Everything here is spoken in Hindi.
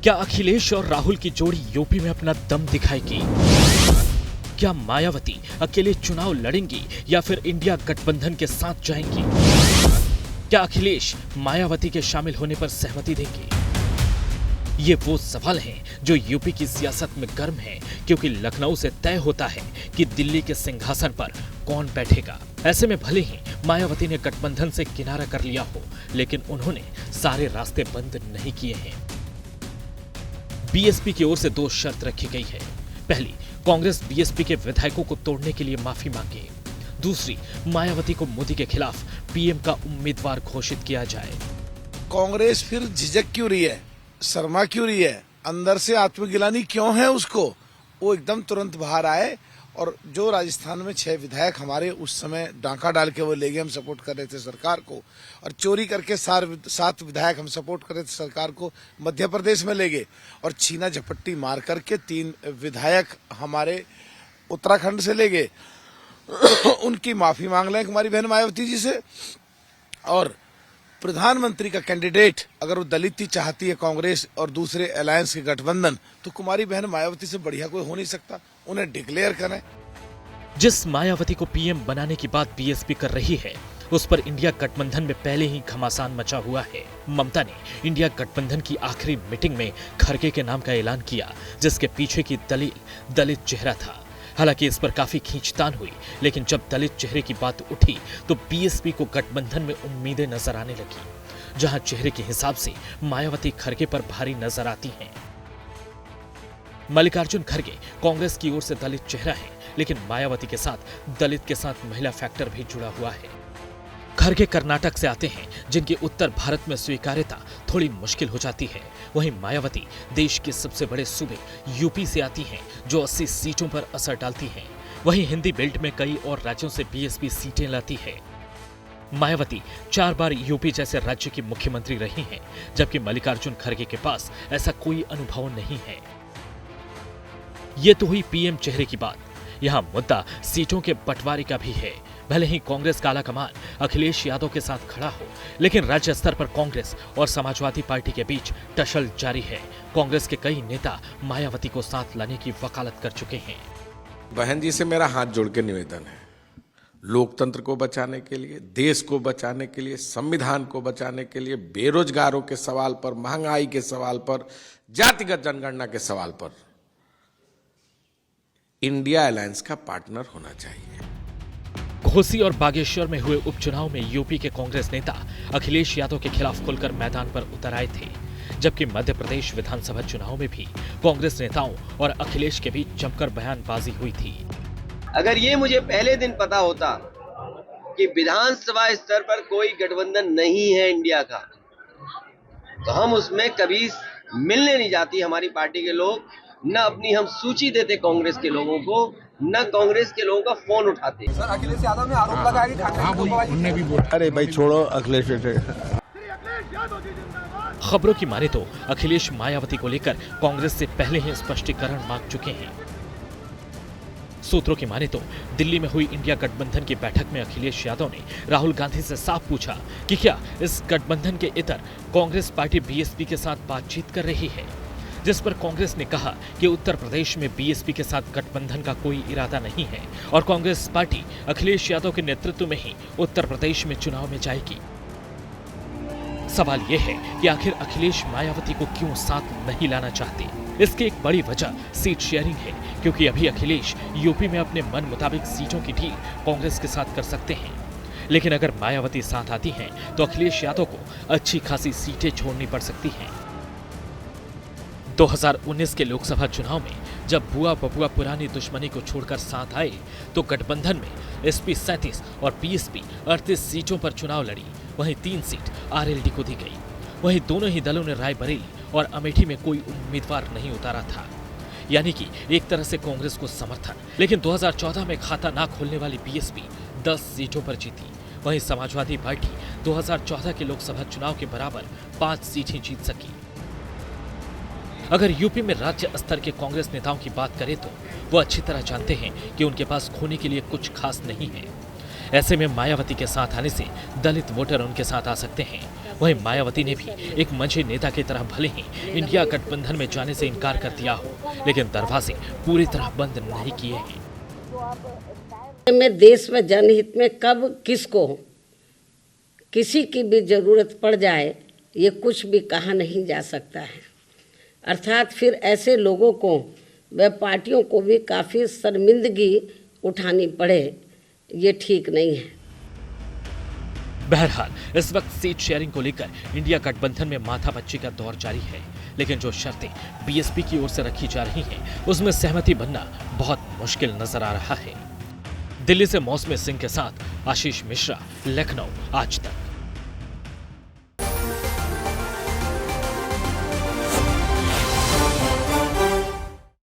क्या अखिलेश और राहुल की जोड़ी यूपी में अपना दम दिखाएगी? क्या मायावती अकेले चुनाव लड़ेंगी या फिर इंडिया गठबंधन के साथ जाएंगी? क्या अखिलेश मायावती के शामिल होने पर सहमति देंगे? ये वो सवाल हैं जो यूपी की सियासत में गर्म हैं, क्योंकि लखनऊ से तय होता है कि दिल्ली के सिंहासन पर कौन बैठेगा। ऐसे में भले ही मायावती ने गठबंधन से किनारा कर लिया हो, लेकिन उन्होंने सारे रास्ते बंद नहीं किए हैं। बीएसपी की ओर से 2 शर्त रखी गई है। पहली, कांग्रेस बीएसपी के विधायकों को तोड़ने के लिए माफी मांगे। दूसरी, मायावती को मोदी के खिलाफ पीएम का उम्मीदवार घोषित किया जाए। कांग्रेस फिर झिझक क्यों रही है, शर्मा क्यों रही है, अंदर से आत्मगिलानी क्यों है उसको? वो एकदम तुरंत बाहर आए। और जो राजस्थान में 6 विधायक हमारे उस समय डांका डाल के वो ले गए, हम सपोर्ट कर रहे थे सरकार को, और चोरी करके 7 विधायक हम सपोर्ट कर रहे थे सरकार को मध्य प्रदेश में ले गए, और छीना झपट्टी मार करके 3 विधायक हमारे उत्तराखंड से ले गए। उनकी माफी मांग लें कुमारी बहन मायावती जी से। और प्रधानमंत्री का कैंडिडेट अगर वो दलित ही चाहती है कांग्रेस और दूसरे अलायंस के गठबंधन, तो कुमारी बहन मायावती से बढ़िया कोई हो नहीं सकता। उन्हें डिक्लेयर करें। जिस मायावती को पीएम बनाने की बात बीएसपी कर रही है, उस पर इंडिया गठबंधन में पहले ही घमासान मचा हुआ है। ममता ने इंडिया गठबंधन की आखिरी मीटिंग में खड़गे के नाम का ऐलान किया, जिसके पीछे की दलील दलित चेहरा था। हालांकि इस पर काफी खींचतान हुई, लेकिन जब दलित चेहरे की बात उठी तो बीएसपी को गठबंधन में उम्मीदें नजर आने लगी। जहां चेहरे के हिसाब से मायावती खड़गे पर भारी नजर आती हैं। मल्लिकार्जुन खड़गे कांग्रेस की ओर से दलित चेहरा है, लेकिन मायावती के साथ दलित के साथ महिला फैक्टर भी जुड़ा हुआ है। खड़गे कर्नाटक से आते हैं, जिनकी उत्तर भारत में स्वीकार्यता थोड़ी मुश्किल हो जाती है। वहीं मायावती देश के सबसे बड़े सूबे यूपी से आती हैं, जो 80 सीटों पर असर डालती हैं। वहीं हिंदी बेल्ट में कई और राज्यों से बीएसपी सीटें लाती है। मायावती 4 बार यूपी जैसे राज्य की मुख्यमंत्री रही हैं, जबकि मल्लिकार्जुन खड़गे के पास ऐसा कोई अनुभव नहीं है। ये तो हुई पीएम चेहरे की बात। यहाँ मुद्दा सीटों के बंटवारे का भी है। भले ही कांग्रेस का आला कमान अखिलेश यादव के साथ खड़ा हो, लेकिन राज्य स्तर पर कांग्रेस और समाजवादी पार्टी के बीच टसल जारी है। कांग्रेस के कई नेता मायावती को साथ लाने की वकालत कर चुके हैं। बहन जी से मेरा हाथ जोड़ के निवेदन है, लोकतंत्र को बचाने के लिए, देश को बचाने के लिए, संविधान को बचाने के लिए, बेरोजगारों के सवाल पर, महंगाई के सवाल पर, जातिगत जनगणना के सवाल पर इंडिया अलायंस का पार्टनर होना चाहिए। घोसी और बागेश्वर में हुए उपचुनाव में यूपी के कांग्रेस नेता अखिलेश यादव के खिलाफ खुलकर मैदान पर उतर आए थे, जबकि मध्य प्रदेश विधानसभा चुनाव में भी कांग्रेस नेताओं और अखिलेश के बीच जमकर बयानबाजी हुई थी। अगर ये मुझे पहले दिन पता होता कि विधानसभा स्तर पर कोई गठबंधन नहीं है इंडिया का, तो हम उसमें कभी मिलने नहीं जाती हमारी पार्टी के लोग, न अपनी हम सूची देते कांग्रेस के लोगों को, न कांग्रेस के लोगों का फोन उठाते। सर, अखिलेश यादव ने आरोप लगाया कि ठाकरे अरे भाई छोड़ो अखिलेश। खबरों की माने तो अखिलेश मायावती को लेकर कांग्रेस से पहले ही स्पष्टीकरण मांग चुके हैं। सूत्रों की माने तो दिल्ली में हुई इंडिया गठबंधन की बैठक में अखिलेश यादव ने राहुल गांधी से साफ पूछा कि क्या इस गठबंधन के इतर कांग्रेस पार्टी बीएसपी के साथ बातचीत कर रही है, जिस पर कांग्रेस ने कहा कि उत्तर प्रदेश में बीएसपी के साथ गठबंधन का कोई इरादा नहीं है और कांग्रेस पार्टी अखिलेश यादव के नेतृत्व में ही उत्तर प्रदेश में चुनाव में जाएगी। सवाल यह है कि आखिर अखिलेश मायावती को क्यों साथ नहीं लाना चाहते। इसकी एक बड़ी वजह सीट शेयरिंग है, क्योंकि अभी अखिलेश यूपी में अपने मन मुताबिक सीटों की डील कांग्रेस के साथ कर सकते हैं, लेकिन अगर मायावती साथ आती हैं तो अखिलेश यादव को अच्छी खासी सीटें छोड़नी पड़ सकती हैं। 2019 के लोकसभा चुनाव में जब बुआ बबुआ पुरानी दुश्मनी को छोड़कर साथ आए, तो गठबंधन में एसपी 37 और बीएसपी 38 सीटों पर चुनाव लड़ी। वहीं 3 सीट आरएलडी को दी गई। वहीं दोनों ही दलों ने रायबरेली और अमेठी में कोई उम्मीदवार नहीं उतारा था, यानी कि एक तरह से कांग्रेस को समर्थन। लेकिन 2014 में खाता ना खोलने वाली बीएसपी 10 सीटों पर जीती। वहीं समाजवादी पार्टी 2014 के लोकसभा चुनाव के बराबर 5 सीटें जीत सकी। अगर यूपी में राज्य स्तर के कांग्रेस नेताओं की बात करें तो वो अच्छी तरह जानते हैं कि उनके पास खोने के लिए कुछ खास नहीं है। ऐसे में मायावती के साथ आने से दलित वोटर उनके साथ आ सकते हैं। वहीं मायावती ने भी एक मंझे नेता की तरह भले ही इंडिया गठबंधन में जाने से इनकार कर दिया हो, लेकिन दरवाजे पूरी तरह बंद नहीं किए हैं। में देश व जनहित में कब किसको किसी की भी जरूरत पड़ जाए, ये कुछ भी कहा नहीं जा सकता है। अर्थात फिर ऐसे लोगों को व पार्टियों को भी काफ़ी शर्मिंदगी उठानी पड़े, ये ठीक नहीं है। बहरहाल इस वक्त सीट शेयरिंग को लेकर इंडिया गठबंधन में माथापच्ची का दौर जारी है, लेकिन जो शर्तें बीएसपी की ओर से रखी जा रही हैं, उसमें सहमति बनना बहुत मुश्किल नजर आ रहा है। दिल्ली से मौसमी सिंह के साथ आशीष मिश्रा, लखनऊ, आज तक।